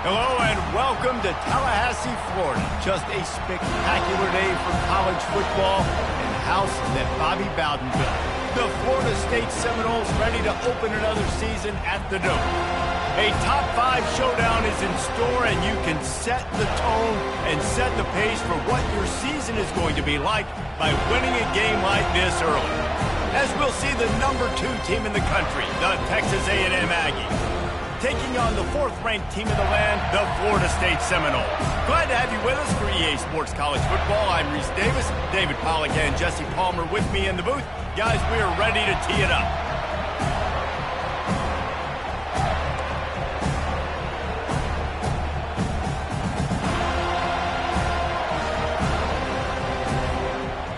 Hello and welcome to Tallahassee, Florida. Just a spectacular day for college football in the house that Bobby Bowden built. The Florida State Seminoles ready to open another season at the Dome. A top 5 showdown is in store, and you can set the tone and set the pace for what your season is going to be like by winning a game like this early. As we'll see the number 2 team in the country, the Texas A&M Aggies, taking on the 4th-ranked team in the land, the Florida State Seminoles. Glad to have you with us for EA Sports College Football. I'm Reese Davis, David Pollack and Jesse Palmer with me in the booth. Guys, we are ready to tee it up.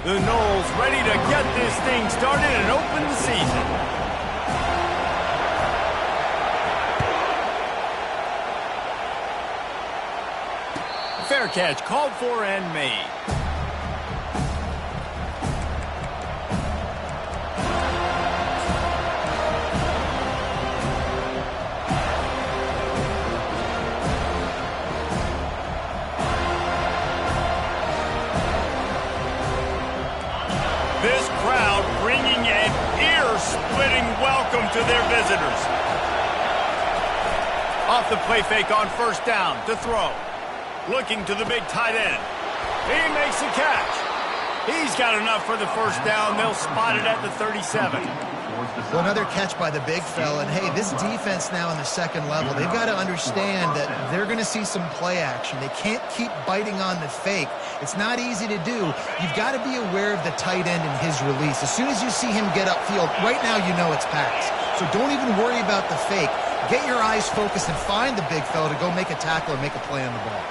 The Noles ready to get this thing started and open the season. Fair catch called for and made. This crowd bringing an ear-splitting welcome to their visitors. Off the play fake on first down to throw. Looking to the big tight end. He makes the catch. He's got enough for the first down. They'll spot it at the 37. Well, another catch by the big fella. And, hey, this defense now in the second level, they've got to understand that they're going to see some play action. They can't keep biting on the fake. It's not easy to do. You've got to be aware of the tight end and his release. As soon as you see him get upfield, right now you know it's pass. So don't even worry about the fake. Get your eyes focused and find the big fella to go make a tackle and make a play on the ball.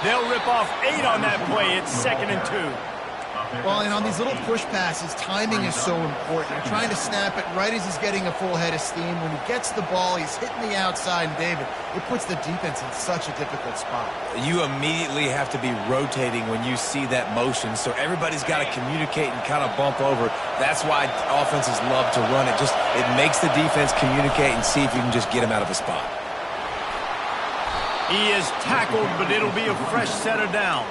They'll rip off 8 on that play. It's 2nd and 2. Well, and on these little push passes, timing is so important. You're trying to snap it right as he's getting a full head of steam. When he gets the ball, he's hitting the outside, and David, it puts the defense in such a difficult spot. You immediately have to be rotating when you see that motion, so everybody's got to communicate and kind of bump over. That's why offenses love to run it. It makes the defense communicate and see if you can just get him out of the spot. He is tackled, but it'll be a fresh set of downs.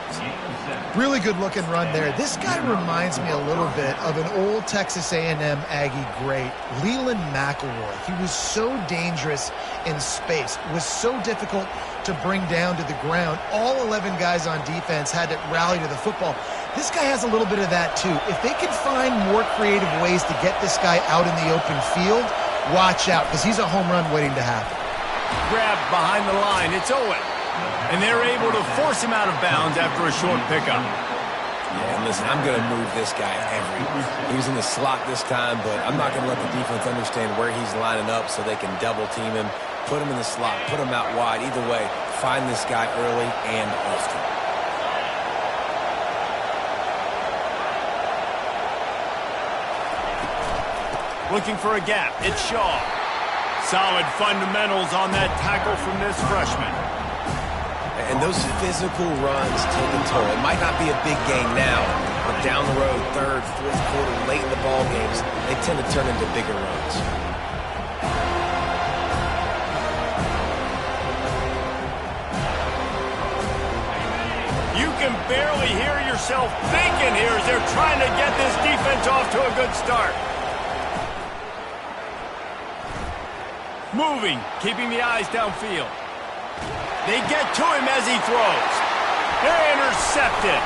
Really good-looking run there. This guy reminds me a little bit of an old Texas A&M Aggie great, Leland McElroy. He was so dangerous in space. It was so difficult to bring down to the ground. All 11 guys on defense had to rally to the football. This guy has a little bit of that, too. If they can find more creative ways to get this guy out in the open field, watch out, because he's a home run waiting to happen. Grabbed behind the line. It's Owen. And they're able to force him out of bounds after a short pickup. Yeah, and listen, I'm going to move this guy everywhere. He was in the slot this time, but I'm not going to let the defense understand where he's lining up so they can double team him, put him in the slot, put him out wide. Either way, find this guy early and often. Looking for a gap. It's Shaw. Solid fundamentals on that tackle from this freshman. And those physical runs take a toll. It might not be a big game now, but down the road, 3rd, 4th quarter, late in the ball games, they tend to turn into bigger runs. You can barely hear yourself thinking here as they're trying to get this defense off to a good start. Moving, keeping the eyes downfield. They get to him as he throws. They're intercepted.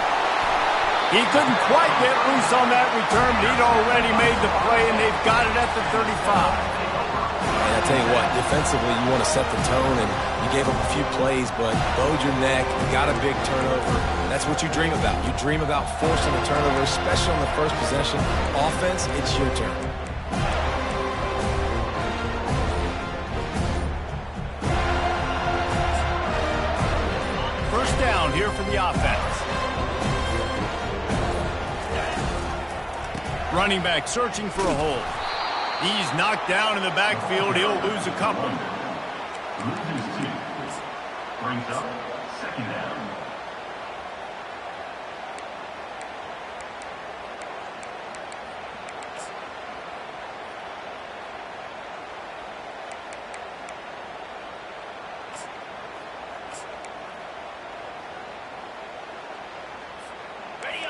He couldn't quite get loose on that return, but he'd already made the play, and they've got it at the 35. And I tell you what, defensively, you want to set the tone, and you gave up a few plays, but bowed your neck, got a big turnover. That's what you dream about. You dream about forcing a turnover, especially on the first possession. Offense, it's your turn. First down here for the offense. Running back searching for a hole. He's knocked down in the backfield. He'll lose a couple. Brings up 2nd down.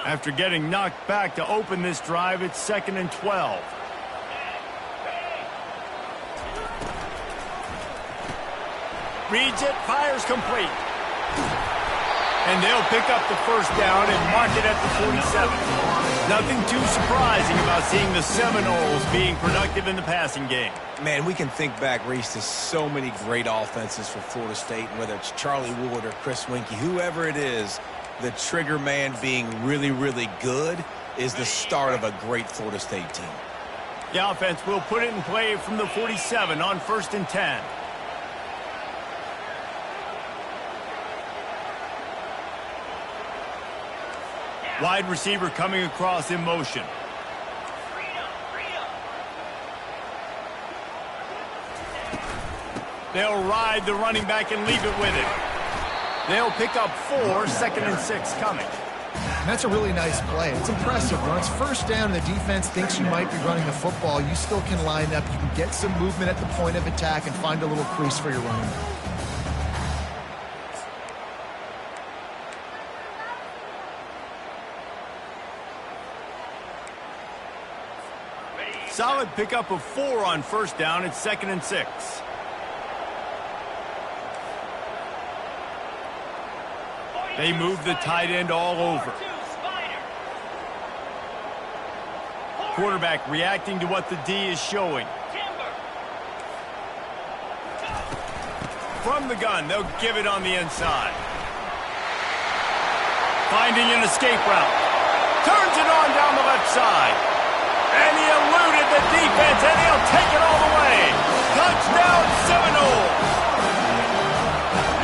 After getting knocked back to open this drive, it's 2nd and 12. Reads it, fires complete. And they'll pick up the first down and mark it at the 47. Nothing too surprising about seeing the Seminoles being productive in the passing game. Man, we can think back, Reese, to so many great offenses for Florida State, and whether it's Charlie Wood or Chris Weinke, whoever it is, the trigger man being really, really good is the start of a great Florida State team. The offense will put it in play from the 47 on 1st and 10. Wide receiver coming across in motion. They'll ride the running back and leave it with it. They'll pick up 4, 2nd and 6 coming. And that's a really nice play. It's impressive. When it's first down and the defense thinks you might be running the football, you still can line up. You can get some movement at the point of attack and find a little crease for your running back. Solid pickup of 4 on 1st down. It's 2nd and 6. They move the tight end all over. Quarterback reacting to what the D is showing. From the gun, they'll give it on the inside. Finding an escape route. Turns it on down the left side. And he eluded the defense, and he'll take it all the way. Touchdown, Seminoles!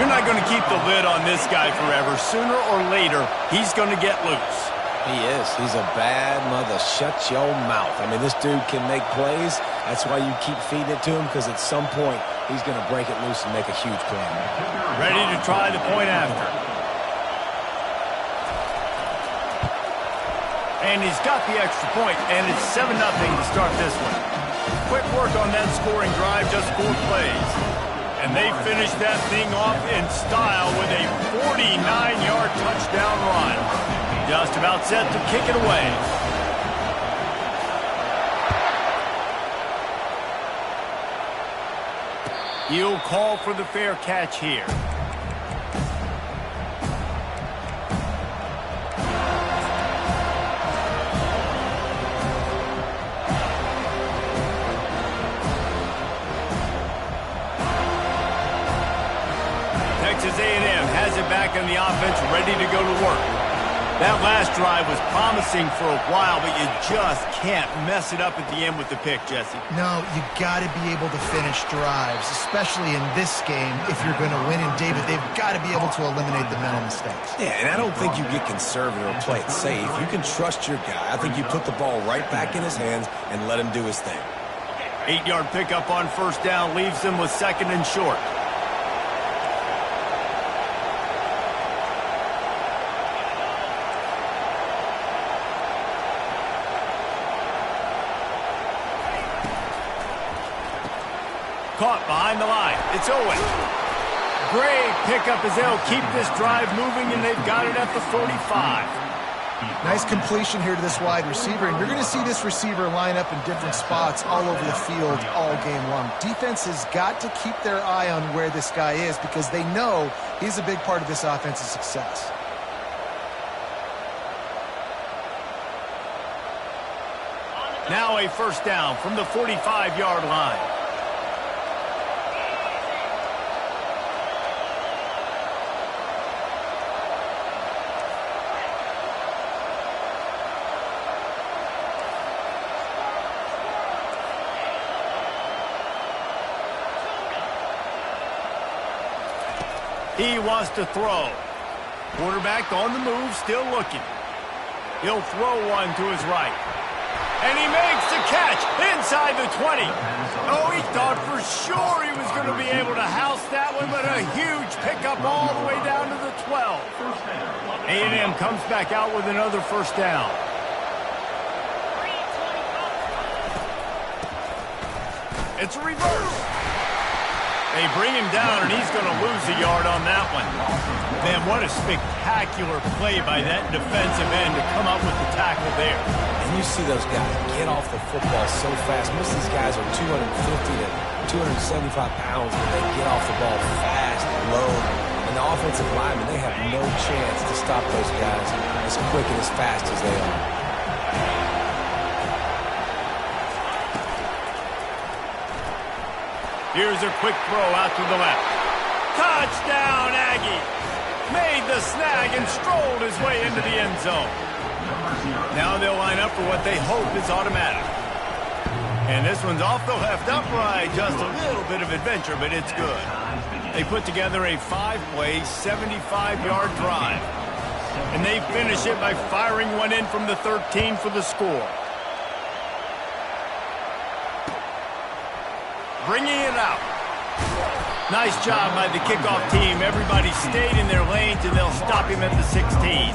You're not going to keep the lid on this guy forever. Sooner or later, he's going to get loose. He is. He's a bad mother. Shut your mouth. I mean, this dude can make plays. That's why you keep feeding it to him, because at some point, he's going to break it loose and make a huge play. Ready to try the point after. And he's got the extra point, and it's 7-0 to start this one. Quick work on that scoring drive, just 4 plays. And they finish that thing off in style with a 49-yard touchdown run. Just about set to kick it away. He'll call for the fair catch here. Texas A&M has it back on the offense, ready to go to work. That last drive was promising for a while, but you just can't mess it up at the end with the pick, Jesse. No, you got to be able to finish drives, especially in this game if you're going to win. And, David, they've got to be able to eliminate the mental mistakes. Yeah, and I don't think you get conservative or play it safe. You can trust your guy. I think you put the ball right back in his hands and let him do his thing. 8-yard pickup on 1st down leaves them with 2nd and short. Caught behind the line. It's Owen. Great pickup as they'll keep this drive moving, and they've got it at the 45. Nice completion here to this wide receiver, and you're going to see this receiver line up in different spots all over the field all game long. Defense has got to keep their eye on where this guy is because they know he's a big part of this offense's success. Now a 1st down from the 45-yard line. He wants to throw. Quarterback on the move, still looking. He'll throw one to his right. And he makes the catch inside the 20. Oh, he thought for sure he was going to be able to house that one, but a huge pickup all the way down to the 12. A&M comes back out with another 1st down. It's a reverse. They bring him down, and he's going to lose a yard on that one. Man, what a spectacular play by that defensive end to come up with the tackle there. And you see those guys get off the football so fast. Most of these guys are 250 to 275 pounds, but they get off the ball fast, low. And the offensive linemen, they have no chance to stop those guys as quick and as fast as they are. Here's a quick throw out to the left. Touchdown, Aggie! Made the snag and strolled his way into the end zone. Now they'll line up for what they hope is automatic. And this one's off the left upright. Just a little bit of adventure, but it's good. They put together a 5-play, 75-yard drive. And they finish it by firing one in from the 13 for the score. Bringing it out. Nice job by the kickoff team. Everybody stayed in their lanes, and they'll stop him at the 16.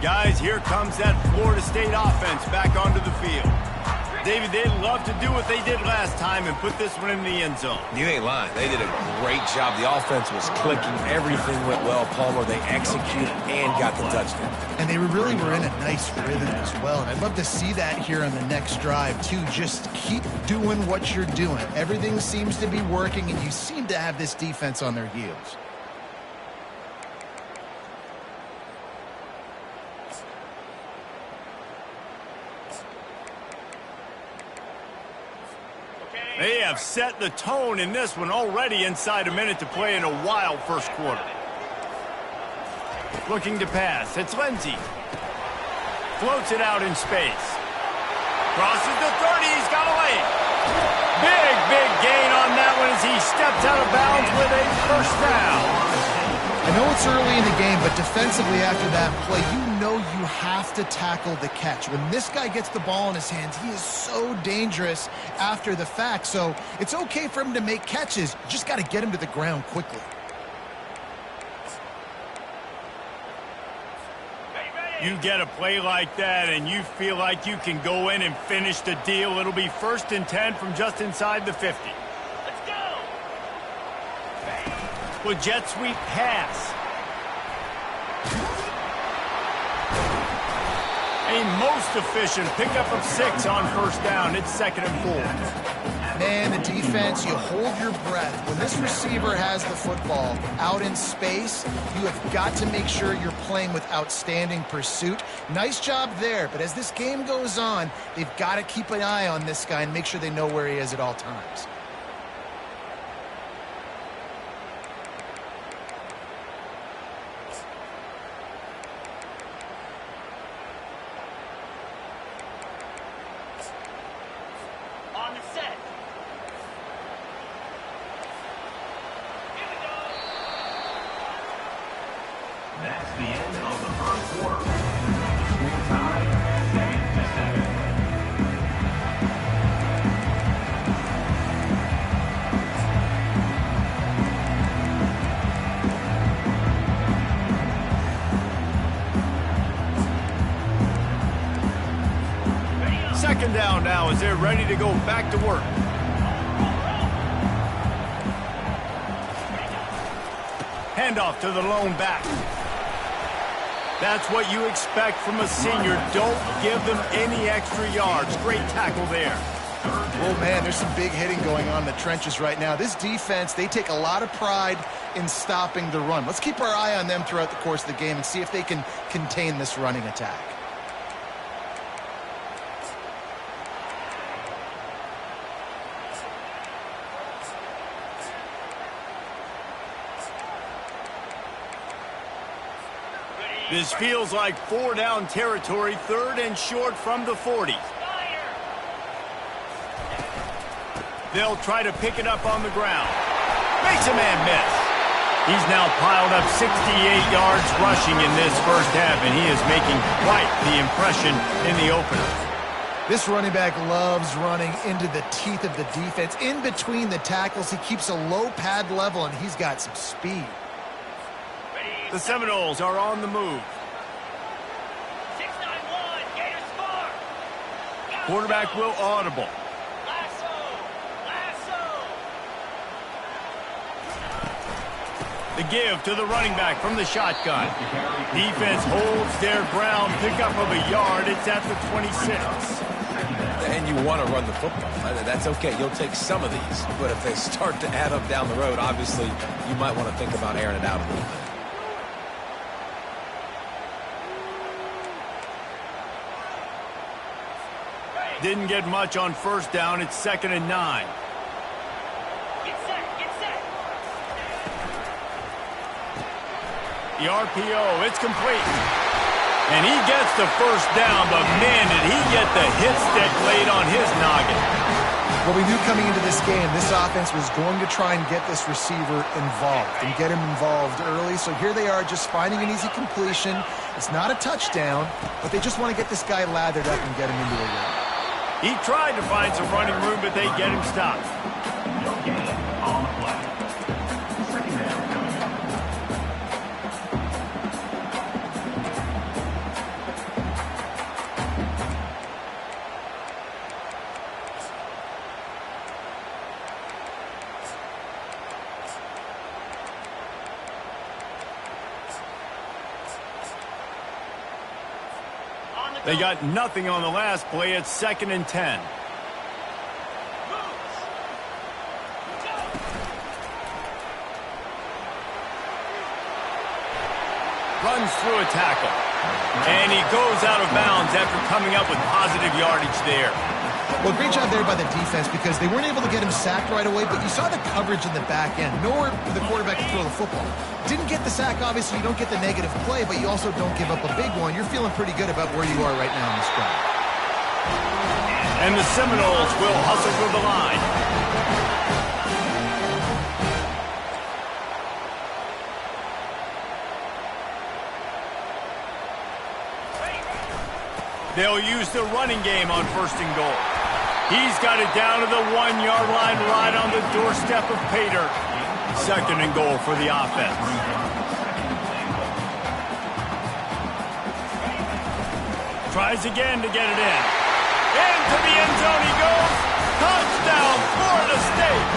Guys, here comes that Florida State offense back onto the field. David, they'd love to do what they did last time and put this one in the end zone. You ain't lying. They did a great job. The offense was clicking. Everything went well, Palmer. They executed and got the touchdown. And they really were in a nice rhythm as well. And I'd love to see that here on the next drive, too. Just keep doing what you're doing. Everything seems to be working, and you seem to have this defense on their heels. They have set the tone in this one already inside a minute to play in a wild first quarter. Looking to pass. It's Lindsey. Floats it out in space. Crosses the 30. He's got a lane. Big gain on that one as he steps out of bounds with a first down. I know it's early in the game, but defensively after that play, you know you have to tackle the catch. When this guy gets the ball in his hands, he is so dangerous after the fact. So it's okay for him to make catches. You just got to get him to the ground quickly. You get a play like that and you feel like you can go in and finish the deal. It'll be 1st and 10 from just inside the 50. Let's go! With jet sweep pass. A most efficient pickup of 6 on first down. It's 2nd and 4. Man, the defense, you hold your breath. When this receiver has the football out in space, you have got to make sure you're playing with outstanding pursuit. Nice job there, but as this game goes on, they've got to keep an eye on this guy and make sure they know where he is at all times. That's the end of the first quarter. Time, 2nd down now as they're ready to go back to work. Handoff to the lone back. That's what you expect from a senior. Don't give them any extra yards. Great tackle there. Oh, man, there's some big hitting going on in the trenches right now. This defense, they take a lot of pride in stopping the run. Let's keep our eye on them throughout the course of the game and see if they can contain this running attack. This feels like 4-down territory, 3rd and short from the 40. They'll try to pick it up on the ground. Makes a man miss. He's now piled up 68 yards rushing in this first half, and he is making quite the impression in the opener. This running back loves running into the teeth of the defense. In between the tackles, he keeps a low pad level, and he's got some speed. The Seminoles are on the move. 6-9-1, Gators score. Quarterback will audible. Lasso. The give to the running back from the shotgun. Defense holds their ground. Pickup of a yard. It's at the 26. And you want to run the football. That's okay. You'll take some of these. But if they start to add up down the road, obviously, you might want to think about airing it out a little bit. Didn't get much on first down. It's 2nd and 9. Get set. The RPO, it's complete. And he gets the first down, but man, did he get the hit stick laid on his noggin. Well, we knew coming into this game, this offense was going to try and get this receiver involved and get him involved early. So here they are just finding an easy completion. It's not a touchdown, but they just want to get this guy lathered up and get him into a run. He tried to find some running room, but they get him stopped. No gain on the play. Second down coming up. They got nothing on the last play. It's 2nd and 10. Runs through a tackle. And he goes out of bounds after coming up with positive yardage there. Well, great job there by the defense because they weren't able to get him sacked right away, but you saw the coverage in the back end. Nowhere for the quarterback to throw the football. Didn't get the sack, obviously. You don't get the negative play, but you also don't give up a big one. You're feeling pretty good about where you are right now in this drive. And the Seminoles will hustle through the line. They'll use the running game on 1st and goal. He's got it down to the 1-yard line right on the doorstep of Pater. 2nd and goal for the offense. Tries again to get it in. Into the end zone he goes. Touchdown, Florida State.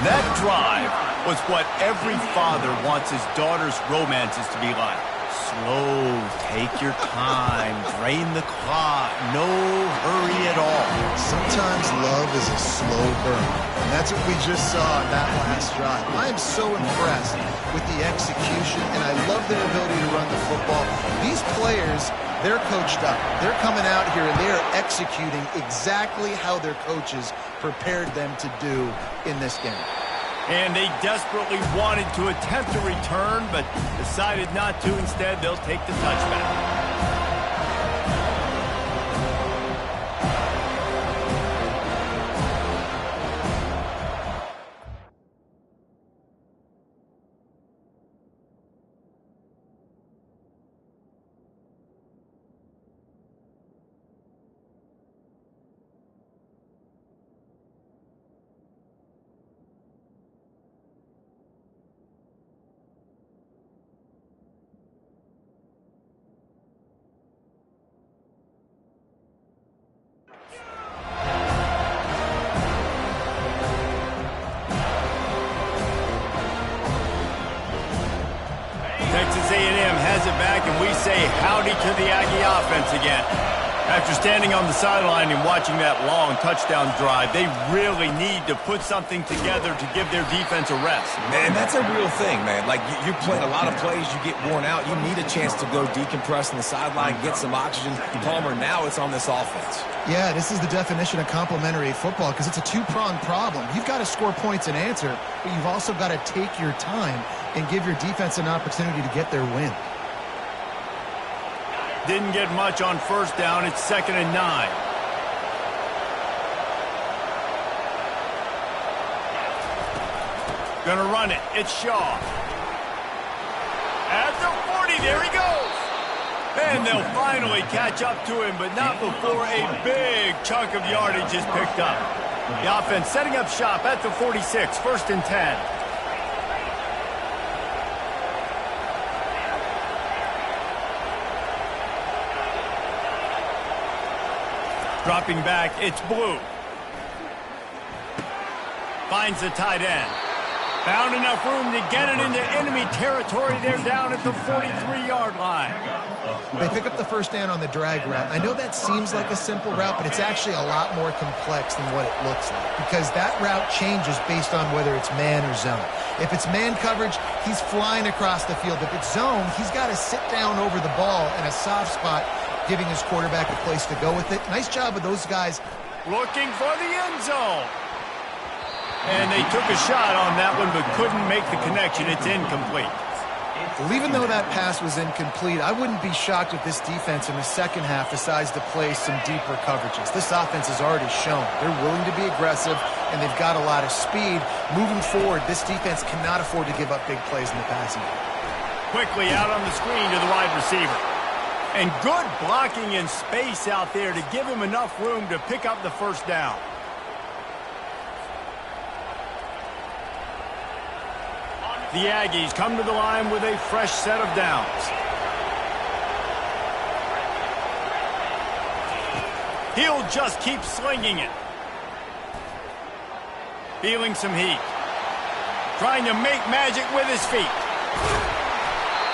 That drive was what every father wants his daughter's romances to be like. Slow, take your time, drain the clock, no hurry at all. Sometimes love is a slow burn, and that's what we just saw in that last drive. I am so impressed with the execution, and I love their ability to run the football. These players, they're coached up. They're coming out here, and they are executing exactly how their coaches prepared them to do in this game. And they desperately wanted to attempt a return, but decided not to. Instead, they'll take the touchback. Texas A&M has it back, and we say howdy to the Aggie offense again. After standing on the sideline and watching that long touchdown drive, they really need to put something together to give their defense a rest. Man, that's a real thing, man. Like, you played a lot of plays, you get worn out. You need a chance to go decompress on the sideline, get some oxygen. Palmer, now it's on this offense. Yeah, this is the definition of complementary football because it's a two-pronged problem. You've got to score points and answer, but you've also got to take your time and give your defense an opportunity to get their win. Didn't get much on first down. It's 2nd and 9. Gonna run it. It's Shaw. At the 40, there he goes. And they'll finally catch up to him, but not before a big chunk of yardage is picked up. The offense setting up shop at the 46, 1st and 10. Dropping back, it's Blue. Finds the tight end. Found enough room to get it into enemy territory. They're down at the 43-yard line. They pick up the first down on the drag route. I know that seems like a simple route, but it's actually a lot more complex than what it looks like because that route changes based on whether it's man or zone. If it's man coverage, he's flying across the field. If it's zone, he's got to sit down over the ball in a soft spot, giving his quarterback a place to go with it. Nice job of those guys. Looking for the end zone. And they took a shot on that one, but couldn't make the connection. It's incomplete. Well, even though that pass was incomplete, I wouldn't be shocked if this defense in the second half decides to play some deeper coverages. This offense has already shown they're willing to be aggressive, and they've got a lot of speed. Moving forward, this defense cannot afford to give up big plays in the passing game. Quickly out on the screen to the wide receiver. And good blocking in space out there to give him enough room to pick up the first down. The Aggies come to the line with a fresh set of downs. He'll just keep slinging it. Feeling some heat. Trying to make magic with his feet.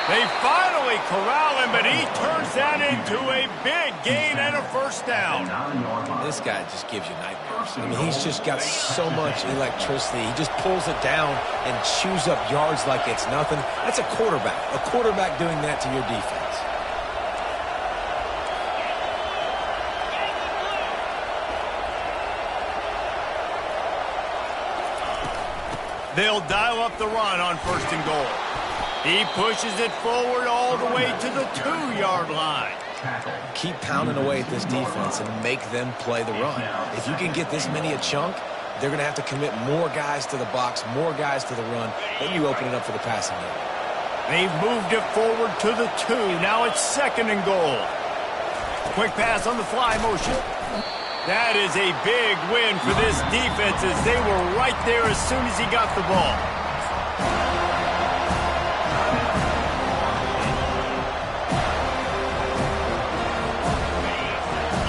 They finally corral him, but he turns that into a big gain and a first down. This guy just gives you nightmares. I mean, he's just got so much electricity. He just pulls it down and chews up yards like it's nothing. That's a quarterback. A quarterback doing that to your defense. They'll dial up the run on 1st and goal. He pushes it forward all the way to the 2-yard line. Keep pounding away at this defense and make them play the run. If you can get this many a chunk, they're going to have to commit more guys to the box, more guys to the run. Then you open it up for the passing game. They've moved it forward to the 2. Now it's 2nd and goal. Quick pass on the fly motion. That is a big win for this defense as they were right there as soon as he got the ball.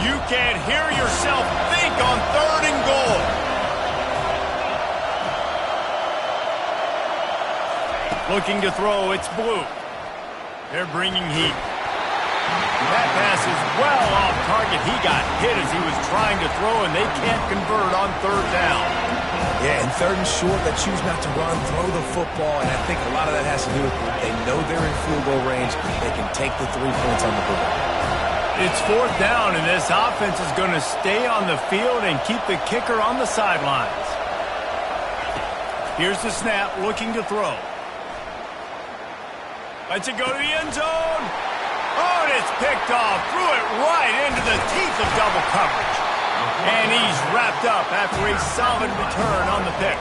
You can't hear yourself think on 3rd and goal. Looking to throw, it's Blue. They're bringing heat. That pass is well off target. He got hit as he was trying to throw, and they can't convert on 3rd down. Yeah, and 3rd and short, they choose not to run, throw the football, and I think a lot of that has to do with they know they're in field goal range. They can take the 3 points on the board. It's 4th down, and this offense is going to stay on the field and keep the kicker on the sidelines. Here's the snap, looking to throw. Lets it go to the end zone. Oh, and it's picked off. Threw it right into the teeth of double coverage. And he's wrapped up after a solid return on the pick.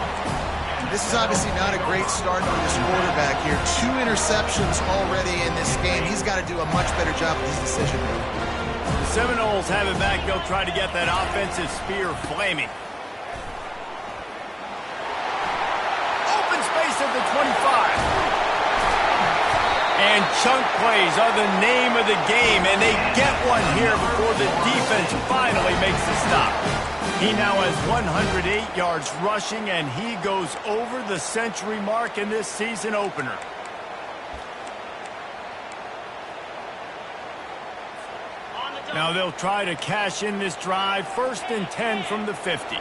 This is obviously not a great start for this quarterback here. 2 interceptions already in this game. He's got to do a much better job with his decision making. The Seminoles have it back. They'll try to get that offensive spear flaming. Open space at the 25. And chunk plays are the name of the game, and they get one here before the defense finally makes the stop. He now has 108 yards rushing, and he goes over the century mark in this season opener. Now they'll try to cash in this drive. 1st and 10 from the 50.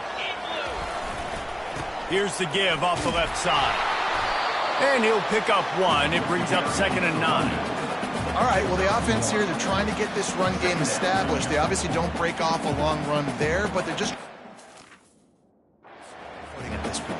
Here's the give off the left side. And he'll pick up 1. It brings up 2nd and 9. All right, well, the offense here, they're trying to get this run game established. They obviously don't break off a long run there, but they're just putting at this point.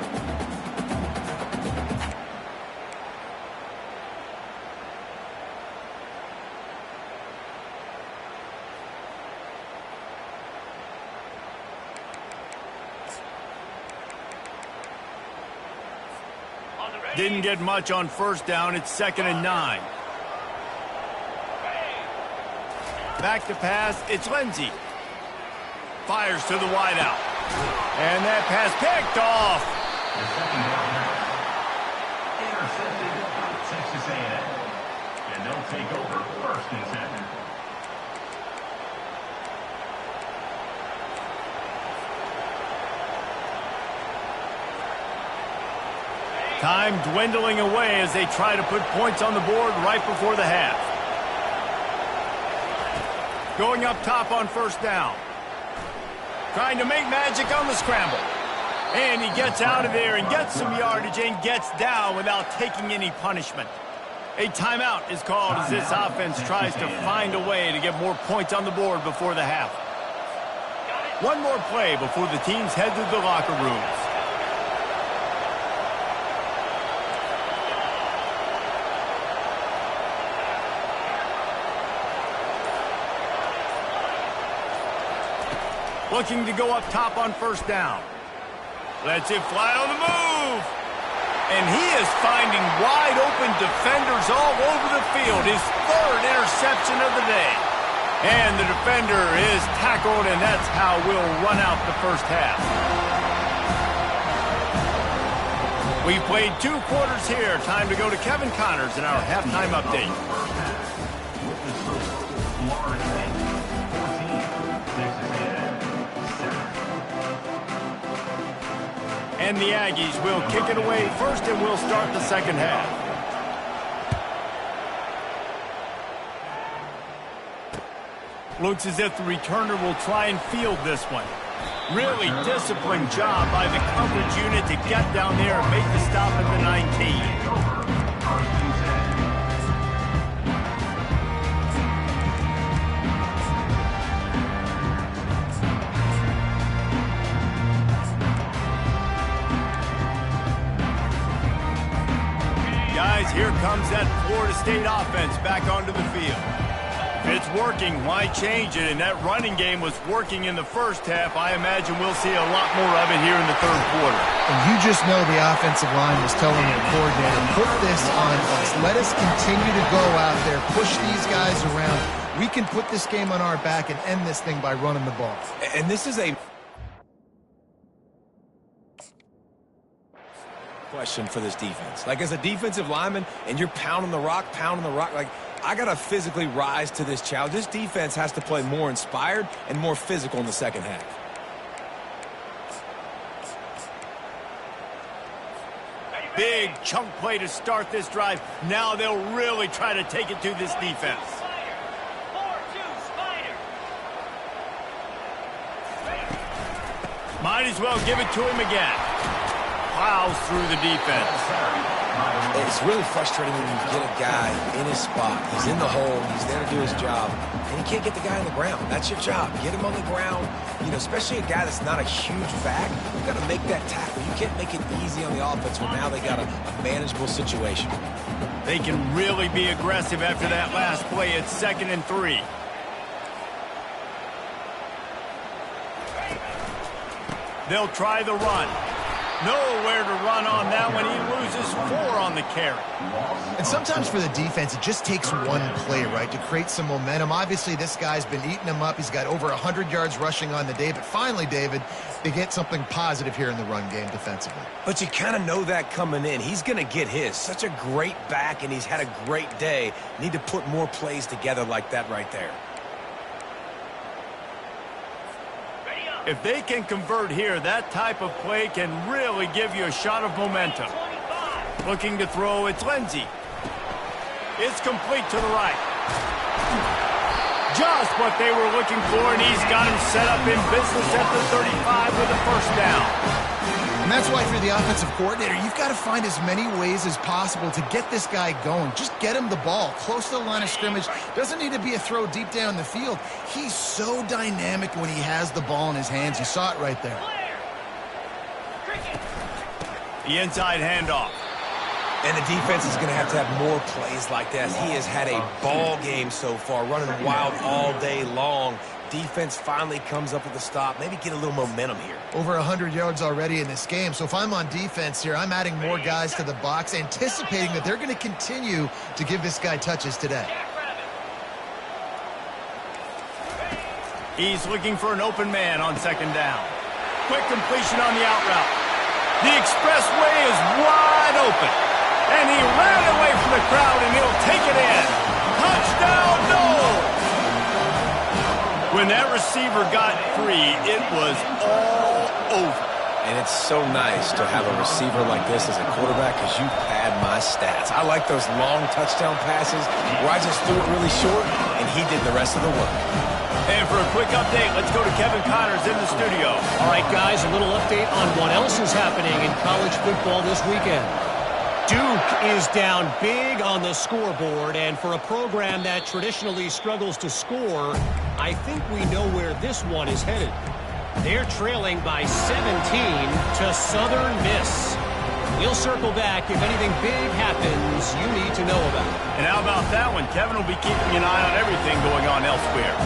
Didn't get much on 1st down. It's 2nd and 9. Back to pass, it's Lindsey. Fires to the wideout. And that pass picked off. The second down pass. Intercepted by Texas A&M. And they'll take over 1st and 7. Time dwindling away as they try to put points on the board right before the half. Going up top on 1st down. Trying to make magic on the scramble. And he gets out of there and gets some yardage and gets down without taking any punishment. A timeout is called as this offense tries to find a way to get more points on the board before the half. One more play before the teams head to the locker rooms. Looking to go up top on 1st down. Lets it fly on the move. And he is finding wide open defenders all over the field. His 3rd interception of the day. And the defender is tackled, and that's how we'll run out the 1st half. We played 2 quarters here. Time to go to Kevin Connors in our halftime update. And the Aggies will kick it away first, and we'll start the 2nd half. Looks as if the returner will try and field this one. Really disciplined job by the coverage unit to get down there and make the stop at the 19. Guys, here comes that Florida State offense back onto the field. If it's working, why change it? And that running game was working in the 1st half. I imagine we'll see a lot more of it here in the 3rd quarter. And you just know the offensive line was telling their coordinator, put this on us. Let us continue to go out there, push these guys around. We can put this game on our back and end this thing by running the ball. And this is a question for this defense. Like, as a defensive lineman, and you're pounding the rock, like, I got to physically rise to this challenge. This defense has to play more inspired and more physical in the 2nd half. Big chunk play to start this drive. Now they'll really try to take it to this defense. Might as well give it to him again. Plows through the defense. It's really frustrating when you get a guy in his spot. He's in the hole. He's there to do his job. And you can't get the guy on the ground. That's your job. Get him on the ground. You know, especially a guy that's not a huge back. You've got to make that tackle. You can't make it easy on the offense when now they got a manageable situation. They can really be aggressive after that last play. It's 2nd and 3. They'll try the run. Nowhere to run on that one. He loses 4 on the carry. And sometimes for the defense, it just takes one play, right, to create some momentum. Obviously, this guy's been eating him up. He's got over 100 yards rushing on the day. But finally, David, they get something positive here in the run game defensively. But you kind of know that coming in. He's going to get his. Such a great back, and he's had a great day. Need to put more plays together like that right there. If they can convert here, that type of play can really give you a shot of momentum. Looking to throw, it's Lindsey. It's complete to the right. Just what they were looking for, and he's got him set up in business at the 35 with a 1st down. And that's why for the offensive coordinator, you've got to find as many ways as possible to get this guy going. Just get him the ball close to the line of scrimmage. Doesn't need to be a throw deep down the field. He's so dynamic when he has the ball in his hands. You saw it right there. The inside handoff. And the defense is going to have more plays like that. He has had a ball game so far, running wild all day long. Defense finally comes up with a stop. Maybe get a little momentum here. Over 100 yards already in this game. So if I'm on defense here, I'm adding more guys to the box, anticipating that they're going to continue to give this guy touches today. He's looking for an open man on second down. Quick completion on the out route. The expressway is wide open. And he ran away from the crowd, and he'll take it in. Touchdown, Noles! When that receiver got free, it was all over. And it's so nice to have a receiver like this as a quarterback because you pad my stats. I like those long touchdown passes where I just threw it really short, and he did the rest of the work. And for a quick update, let's go to Kevin Connors in the studio. All right, guys, a little update on what else is happening in college football this weekend. Duke is down big on the scoreboard, and for a program that traditionally struggles to score, I think we know where this one is headed. They're trailing by 17 to Southern Miss. We'll circle back if anything big happens you need to know about. And how about that one? Kevin will be keeping an eye on everything going on elsewhere.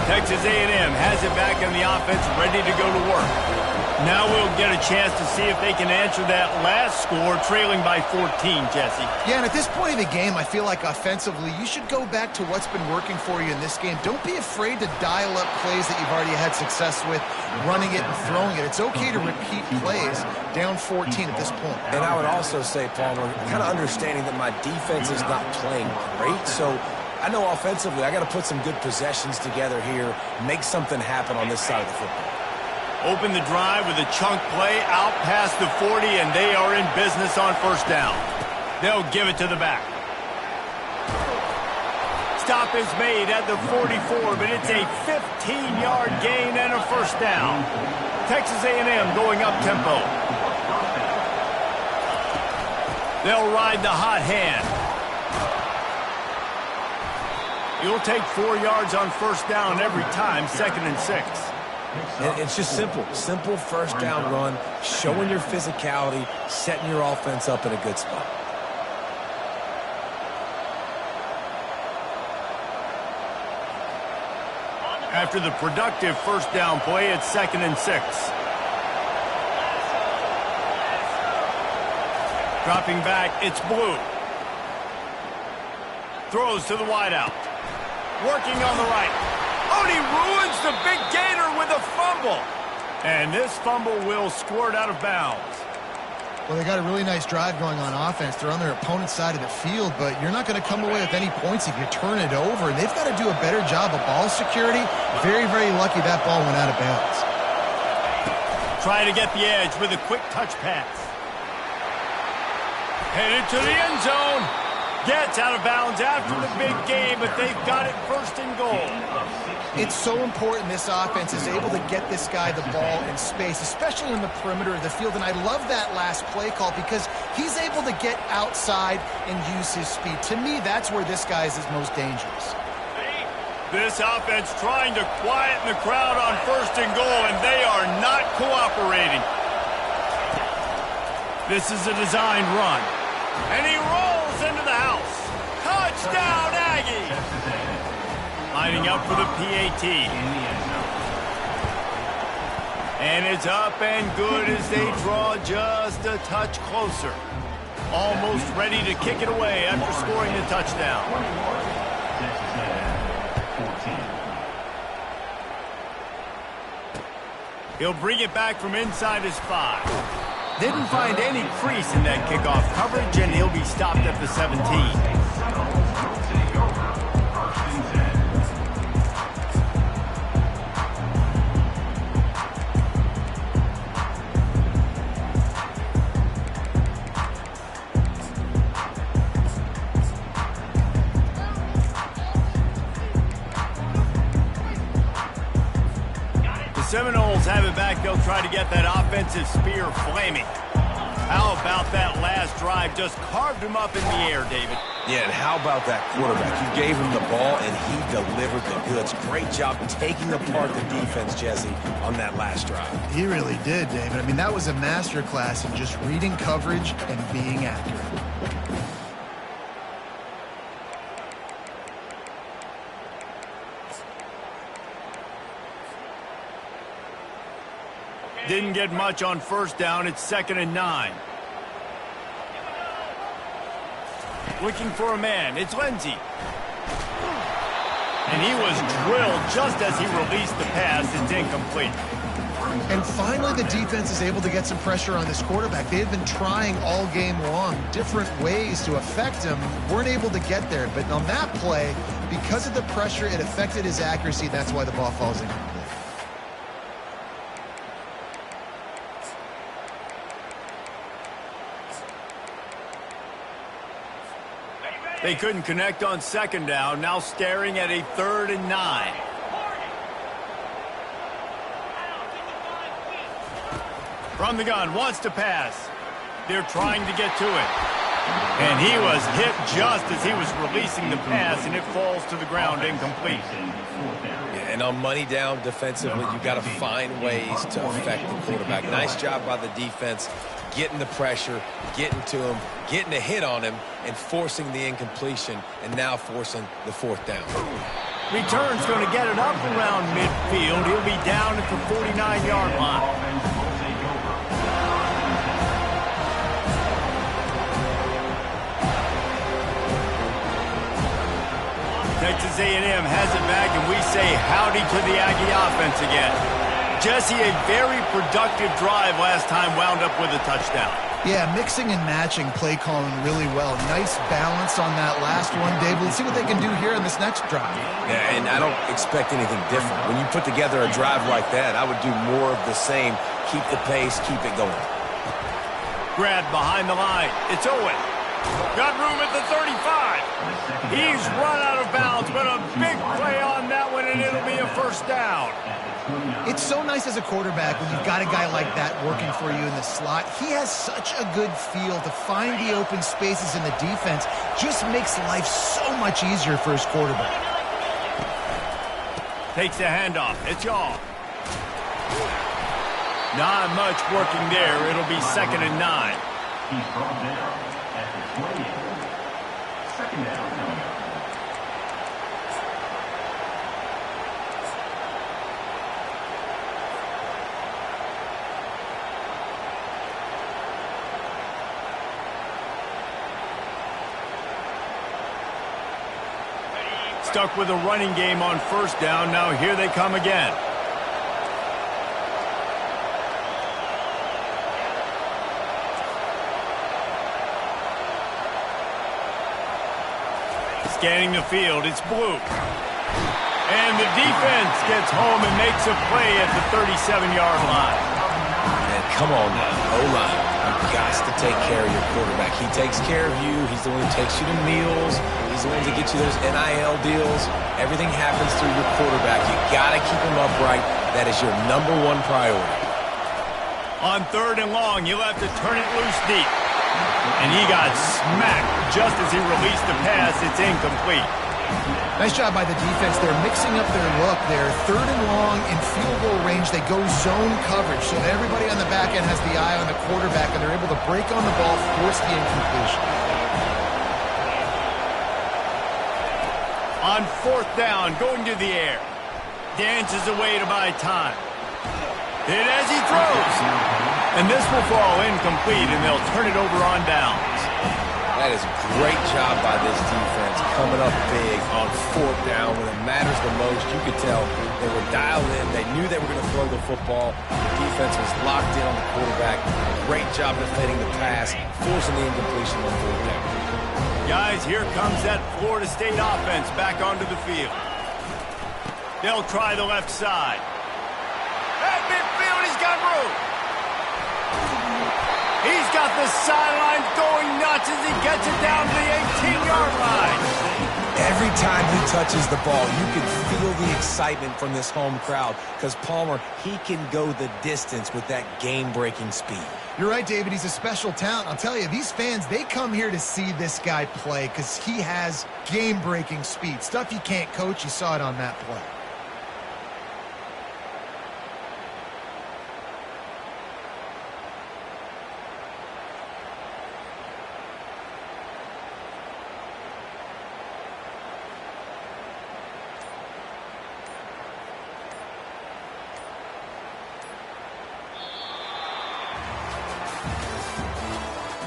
Texas A&M has it back in the offense, ready to go to work. Now we'll get a chance to see if they can answer that last score, trailing by 14, Jesse. Yeah, and at this point of the game, I feel like offensively, you should go back to what's been working for you in this game. Don't be afraid to dial up plays that you've already had success with, running it and throwing it. It's okay to repeat plays down 14 at this point. And I would also say, Palmer, kind of understanding that my defense is not playing great, so I know offensively I got to put some good possessions together here, make something happen on this side of the football. Open the drive with a chunk play out past the 40, and they are in business on first down. They'll give it to the back. Stop is made at the 44, but it's a 15-yard gain and a first down. Texas A&M going up tempo. They'll ride the hot hand. You'll take 4 yards on first down every time, 2nd and 6. And it's just simple. Simple first down run, showing your physicality, setting your offense up in a good spot. After the productive first down play, it's 2nd and 6. Dropping back, it's Blue. Throws to the wideout. Working on the right. Oh, and he ruins the big gator with a fumble. And this fumble will squirt out of bounds. Well, they got a really nice drive going on offense. They're on their opponent's side of the field, but you're not going to come away with any points if you turn it over. And they've got to do a better job of ball security. Very, very lucky that ball went out of bounds. Try to get the edge with a quick touch pass. Headed to the end zone. Gets out of bounds after the big game, but they've got it first and goal. It's so important this offense is able to get this guy the ball in space, especially in the perimeter of the field. And I love that last play call because he's able to get outside and use his speed. To me, that's where this guy is his most dangerous. This offense trying to quieten the crowd on first and goal, and they are not cooperating. This is a designed run. And he rolls into the house. Touchdown, Aggie! Lining up for the PAT. And it's up and good as they draw just a touch closer. Almost ready to kick it away after scoring the touchdown. He'll bring it back from inside his 5. Didn't find any crease in that kickoff coverage, and he'll be stopped at the 17. The Seminoles have it back. They'll try to get that offensive spear flaming. How about that last drive? Just carved him up in the air, David. Yeah, and how about that quarterback? You gave him the ball, and he delivered the goods. Great job taking apart the defense, Jesse, on that last drive. He really did, David. I mean, that was a masterclass in just reading coverage and being accurate. Didn't get much on first down. It's 2nd and 9. looking for a man. It's Lindsey. And he was drilled just as he released the pass. It's incomplete. And finally, the defense is able to get some pressure on this quarterback. They had been trying all game long different ways to affect him. Weren't able to get there. But on that play, because of the pressure, it affected his accuracy. That's why the ball falls incomplete. They couldn't connect on second down. Now staring at a 3rd and 9. From the gun, wants to pass. They're trying to get to it. And he was hit just as he was releasing the pass, and it falls to the ground incomplete. Yeah, and on money down defensively, you got to find ways to affect the quarterback. Nice job by the defense, getting the pressure, getting to him, getting a hit on him, and forcing the incompletion, and now forcing the 4th down. Return's going to get it up around midfield. He'll be down at the 49-yard line. Texas A&M has it back, and we say howdy to the Aggie offense again. Jesse, a very productive drive last time, wound up with a touchdown. Yeah, mixing and matching play calling really well. Nice balance on that last one, David. Let's see what they can do here in this next drive. Yeah, and I don't expect anything different. When you put together a drive like that, I would do more of the same. Keep the pace, keep it going. Grab behind the line. It's Owen. Got room at the 35. He's run out of bounds, but a big play on that one, and it'll be a 1st down. It's so nice as a quarterback when you've got a guy like that working for you in the slot. He has such a good feel to find the open spaces in the defense. Just makes life so much easier for his quarterback. Takes the handoff. It's y'all. Not much working there. It'll be 2nd and 9. He's brought down at the 28. 2nd down coming up. Stuck with a running game on 1st down. Now here they come again. Scanning the field, it's Blue. And the defense gets home and makes a play at the 37-yard line. And come on now, O-line. You've got to take care of your quarterback. He takes care of you. He's the one who takes you to meals. He's the one to get you those NIL deals. Everything happens through your quarterback. You got to keep him upright. That is your #1 priority. On 3rd and long, you'll have to turn it loose deep. And he got smacked just as he released the pass. It's incomplete. Nice job by the defense. They're mixing up their look. They're 3rd and long in field goal range. They go zone coverage, so everybody on the back end has the eye on the quarterback, and they're able to break on the ball, force the incompletion. On 4th down, going to the air. Dances away to buy time. Hit as he throws. And this will fall incomplete, and they'll turn it over on downs. That is a great job by this defense, coming up big on 4th down when it matters the most. You could tell they were dialed in. They knew they were going to throw the football. The defense was locked in on the quarterback. Great job defending the pass, forcing the incompletion on 4th down. Guys, here comes that Florida State offense back onto the field. They'll try the left side. At midfield, he's got room. He's got the sidelines going nuts as he gets it down to the 18-yard line. Every time he touches the ball, you can feel the excitement from this home crowd because Palmer, he can go the distance with that game-breaking speed. You're right, David. He's a special talent. I'll tell you, these fans, they come here to see this guy play because he has game-breaking speed. Stuff you can't coach. You saw it on that play.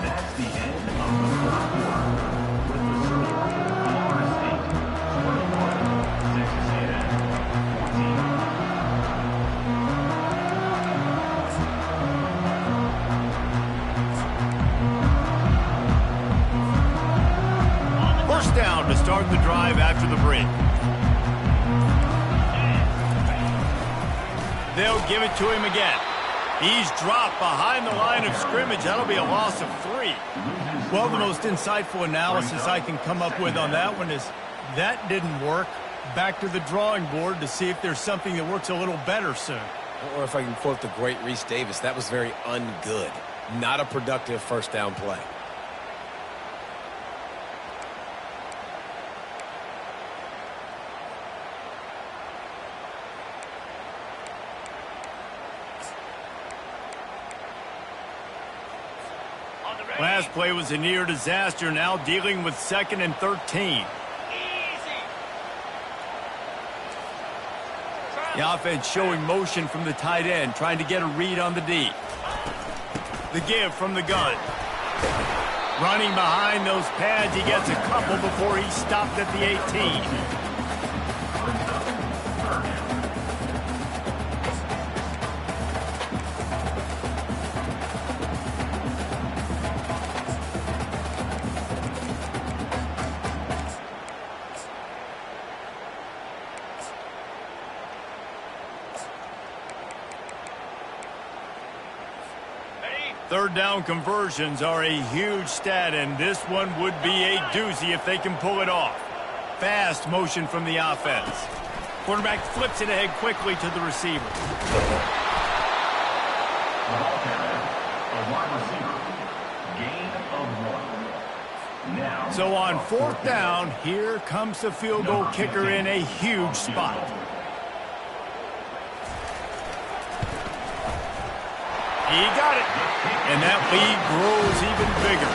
That's the end of the 4th quarter. With start the drive after the break. They'll give it to him again. He's dropped behind the line of scrimmage. That'll be a loss of 3. Well, the most insightful analysis I can come up with on that one is that didn't work. Back to the drawing board to see if there's something that works a little better soon. Or if I can quote the great Reese Davis, that was very ungood. Not a productive first down play. Last play was a near disaster, now dealing with 2nd and 13. The offense showing motion from the tight end, trying to get a read on the D. The give from the gun. Running behind those pads, he gets a couple before he stopped at the 18. Third down conversions are a huge stat, and this one would be a doozy if they can pull it off. Fast motion from the offense. Quarterback flips it ahead quickly to the receiver. The ball carrier, a wide receiver. Gain of 1. Now. So on 4th down, here comes the field goal kicker in a huge spot. He got it. And that lead grows even bigger.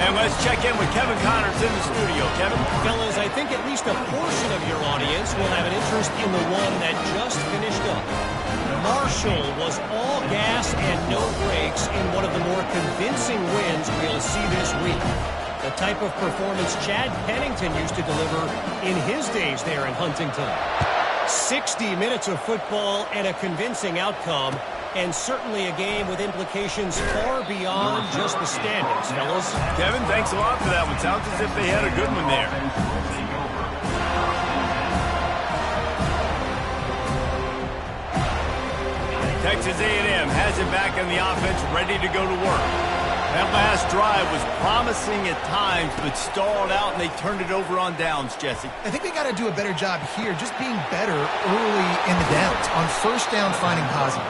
And let's check in with Kevin Connors in the studio. Kevin? Fellas, I think at least a portion of your audience will have an interest in the one that just finished up. Marshall was all gas and no brakes in one of the more convincing wins we'll see this week. The type of performance Chad Pennington used to deliver in his days there in Huntington. 60 minutes of football and a convincing outcome. And certainly a game with implications far beyond just the standings, fellas. Kevin, thanks a lot for that one. Sounds as if they had a good one there. Texas A&M has it back in the offense, ready to go to work. That last drive was promising at times, but stalled out, and they turned it over on downs, Jesse. I think they got to do a better job here, just being better early in the downs. On first down, finding positive.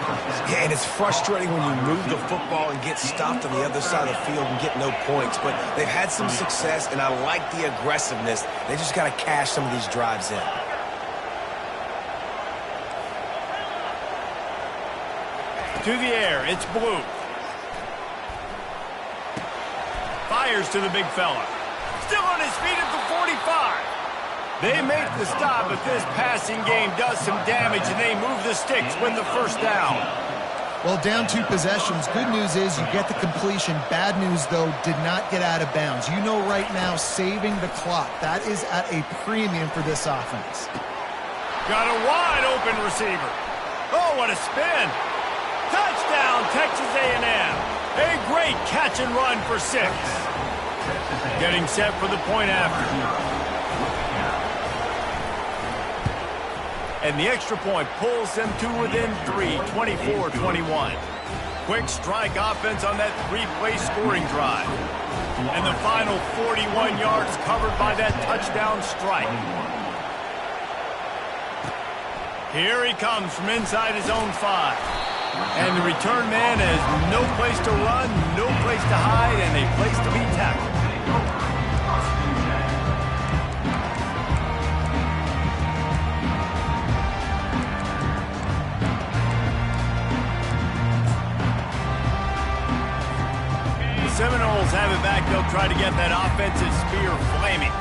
Yeah, and it's frustrating when you move the football and get stopped on the other side of the field and get no points. But they've had some success, and I like the aggressiveness. They just got to cash some of these drives in. To the air, it's Blue. Fires to the big fella. Still on his feet at the 45. They make the stop, but this passing game does some damage, and they move the sticks with the first down. Well, down 2 possessions. Good news is you get the completion. Bad news, though, did not get out of bounds. You know right now, saving the clock. That is at a premium for this offense. Got a wide open receiver. Oh, what a spin. Touchdown, Texas A&M. A great catch and run for 6. Getting set for the point after. And the extra point pulls them to within 3, 24-21. Quick strike offense on that 3-play scoring drive. And the final 41 yards covered by that touchdown strike. Here he comes from inside his own 5. And the return man has no place to run, no place to hide, and a place to be tackled. The Seminoles have it back. They'll try to get that offensive spear flaming.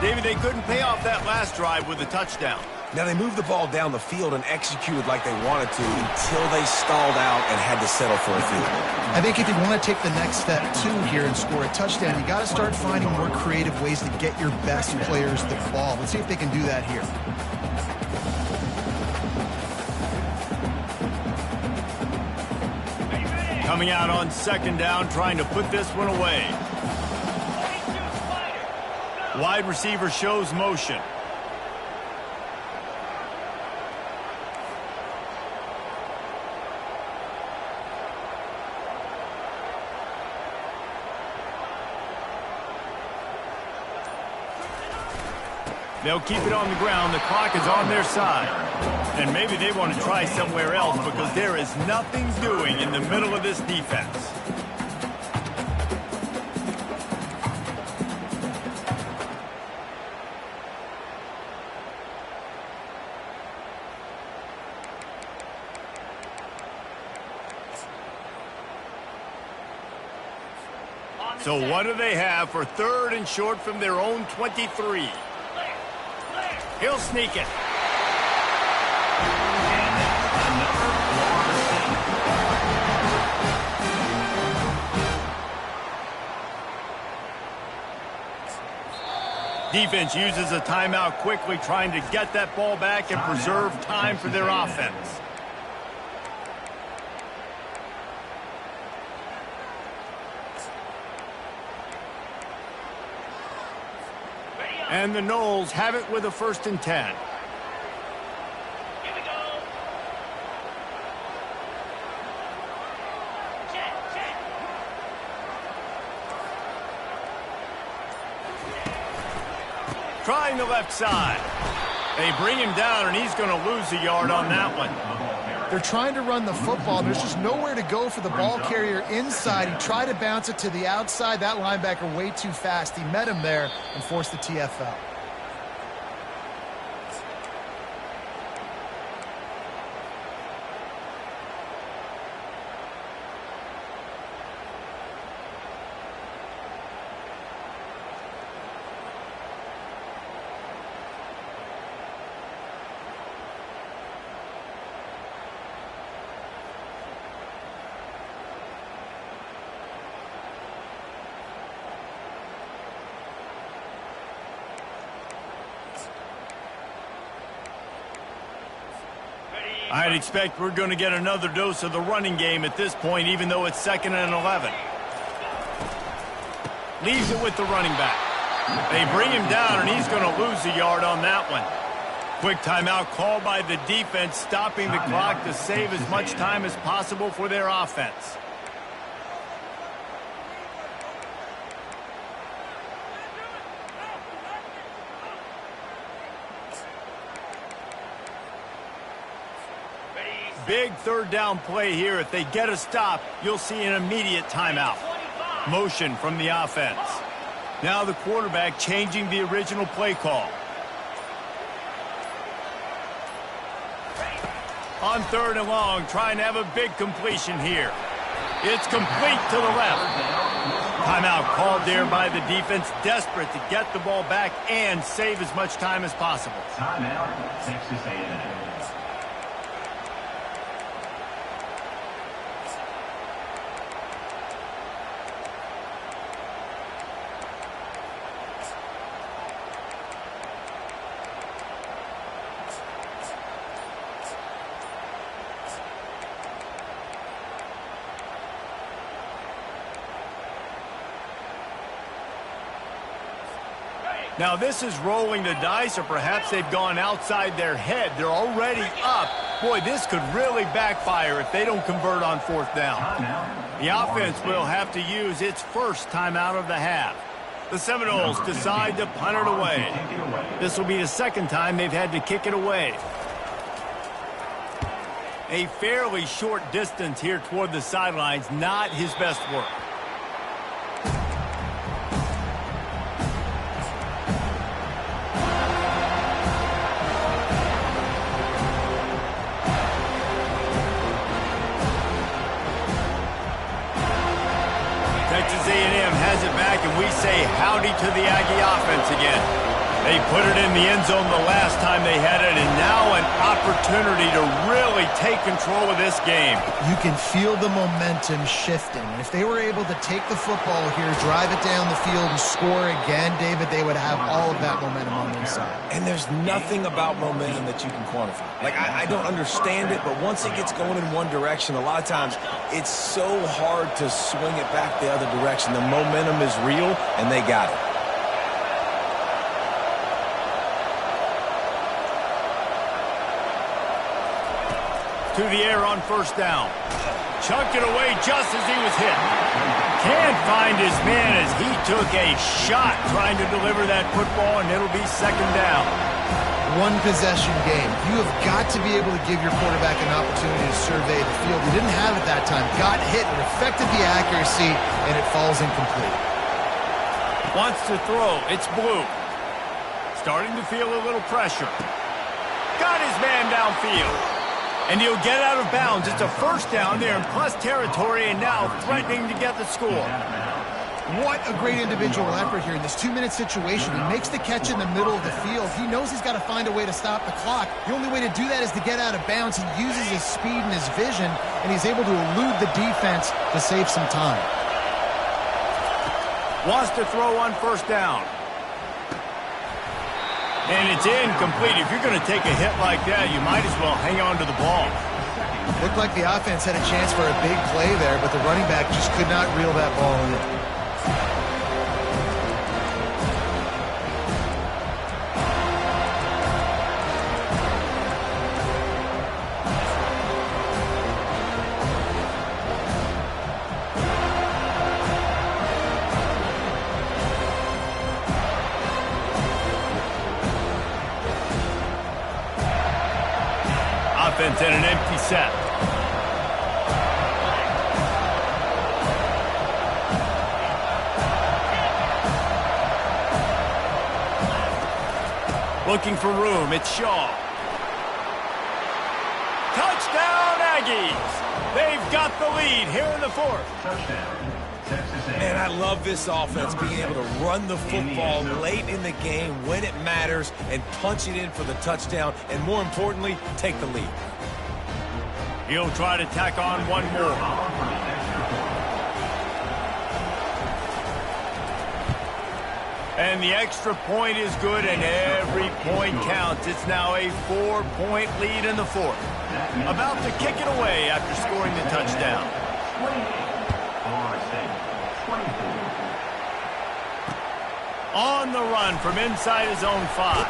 David, they couldn't pay off that last drive with a touchdown. Now, they moved the ball down the field and executed like they wanted to until they stalled out and had to settle for a field goal. I think if you want to take the next step, too, here and score a touchdown, you got to start finding more creative ways to get your best players the ball. Let's see if they can do that here. Coming out on 2nd down, trying to put this one away. Wide receiver shows motion. They'll keep it on the ground. The clock is on their side. And maybe they want to try somewhere else because there is nothing doing in the middle of this defense. So what do they have for 3rd and short from their own 23? He'll sneak it. Defense uses a timeout quickly, trying to get that ball back and preserve time for their offense. And the Noles have it with a 1st and 10. Here we go. Check. Trying the left side. They bring him down, and he's going to lose a yard on that one. They're trying to run the football. There's just nowhere to go for the ball carrier inside. He tried to bounce it to the outside. That linebacker way too fast. He met him there and forced the TFL. I'd expect we're going to get another dose of the running game at this point, even though it's 2nd and 11. Leaves it with the running back. They bring him down, and he's going to lose a yard on that one. Quick timeout called by the defense, stopping the clock to save as much time as possible for their offense. Big 3rd down play here. If they get a stop, you'll see an immediate timeout. Motion from the offense. Now the quarterback changing the original play call. On 3rd and long, trying to have a big completion here. It's complete to the left. Timeout called there by the defense, desperate to get the ball back and save as much time as possible. Timeout, Texas A&M. Now this is rolling the dice, or perhaps they've gone outside their head. They're already up. Boy, this could really backfire if they don't convert on 4th down. The offense will have to use its first timeout of the half. The Seminoles decide to punt it away. This will be the 2nd time they've had to kick it away. A fairly short distance here toward the sidelines, not his best work. Texas A&M has it back, and we say howdy to the Aggie offense again. They put it in the end zone the last time they had it, and now an opportunity to really take control of this game. You can feel the momentum shifting. And if they were able to take the football here, drive it down the field, and score again, David, they would have all of that momentum on their side. And there's nothing about momentum that you can quantify. Like, I don't understand it, but once it gets going in one direction, a lot of times it's so hard to swing it back the other direction. The momentum is real, and they got it. to the air on first down. Chucked it away just as he was hit. Can't find his man as he took a shot trying to deliver that football, and it'll be second down. One possession game. You have got to be able to give your quarterback an opportunity to survey the field. He didn't have it that time. Got hit, it affected the accuracy, and it falls incomplete. Wants to throw. It's Blue. Starting to feel a little pressure. Got his man downfield. And he'll get out of bounds. It's a first down there in plus territory, and now threatening to get the score. What a great individual effort here in this 2-minute situation. He makes the catch in the middle of the field. He knows he's got to find a way to stop the clock. The only way to do that is to get out of bounds. He uses his speed and his vision, and he's able to elude the defense to save some time. Wants to throw on first down. And it's incomplete. If you're going to take a hit like that, you might as well hang on to the ball. Looked like the offense had a chance for a big play there, but the running back just could not reel that ball in. Offense in an empty set. Looking for room. It's Shaw. Touchdown, Aggies! They've got the lead here in the fourth. Touchdown, Texas A&M. Man, I love this offense, being able to run the football late in the game when it matters and punch it in for the touchdown, and more importantly, take the lead. He'll try to tack on one more. And the extra point is good, and every point counts. It's now a 4-point lead in the fourth. About to kick it away after scoring the touchdown. On the run from inside his own 5.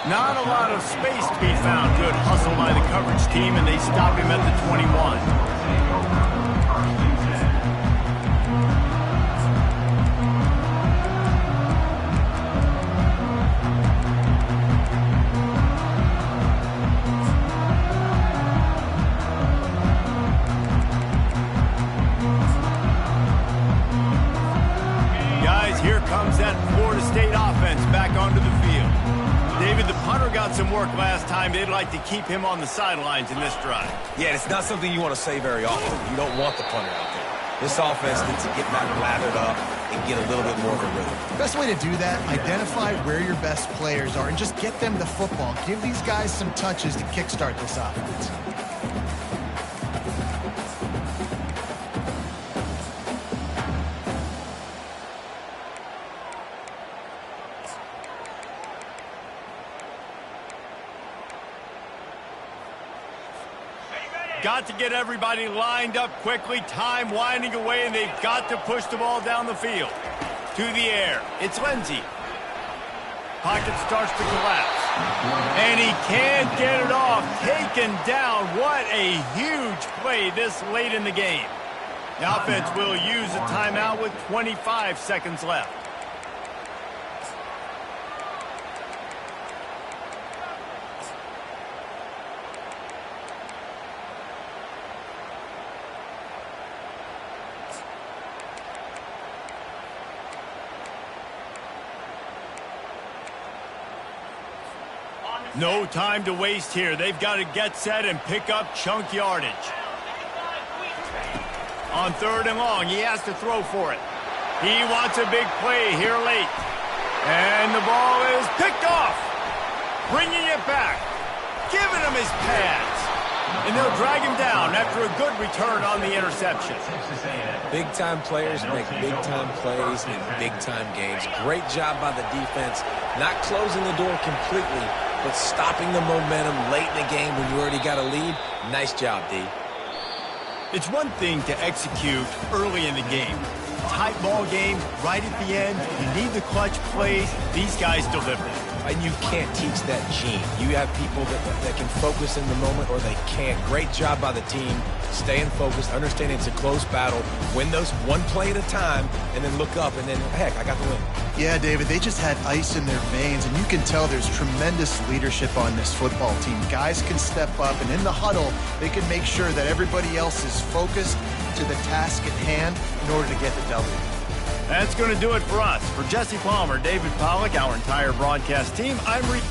Not a lot of space to be found. Good hustle by the coverage team, and they stop him at the 21. Guys, here comes that Florida State offense back onto the field. David, the punter got some work last time. They'd like to keep him on the sidelines in this drive. Yeah, it's not something you want to say very often. You don't want the punter out there. This offense needs to get back lathered up and get a little bit more of a rhythm. Best way to do that, identify where your best players are and just get them the football. Give these guys some touches to kickstart this offense. Got to get everybody lined up quickly. Time winding away, and they've got to push the ball down the field. To the air. It's Lindsey. Pocket starts to collapse. And he can't get it off. Taken down. What a huge play this late in the game. The offense will use a timeout with 25 seconds left. No time to waste here. They've got to get set and pick up chunk yardage. On 3rd and long, he has to throw for it. He wants a big play here late. And the ball is picked off. Bringing it back. Giving him his pads. And they'll drag him down after a good return on the interception. Big-time players make big-time plays in big-time games. Great job by the defense, not closing the door completely, but stopping the momentum late in the game when you already got a lead. Nice job, D. It's one thing to execute early in the game. Tight ball game, right at the end, you need the clutch plays. These guys deliver. and you can't teach that gene. You have people that can focus in the moment or they can't. Great job by the team, staying focused, understanding it's a close battle, win those one play at a time, and then look up, and then, heck, I got the win. Yeah, David, they just had ice in their veins, and you can tell there's tremendous leadership on this football team. Guys can step up, and in the huddle, they can make sure that everybody else is focused to the task at hand in order to get the W. That's going to do it for us. For Jesse Palmer, David Pollack, our entire broadcast team, I'm Reed.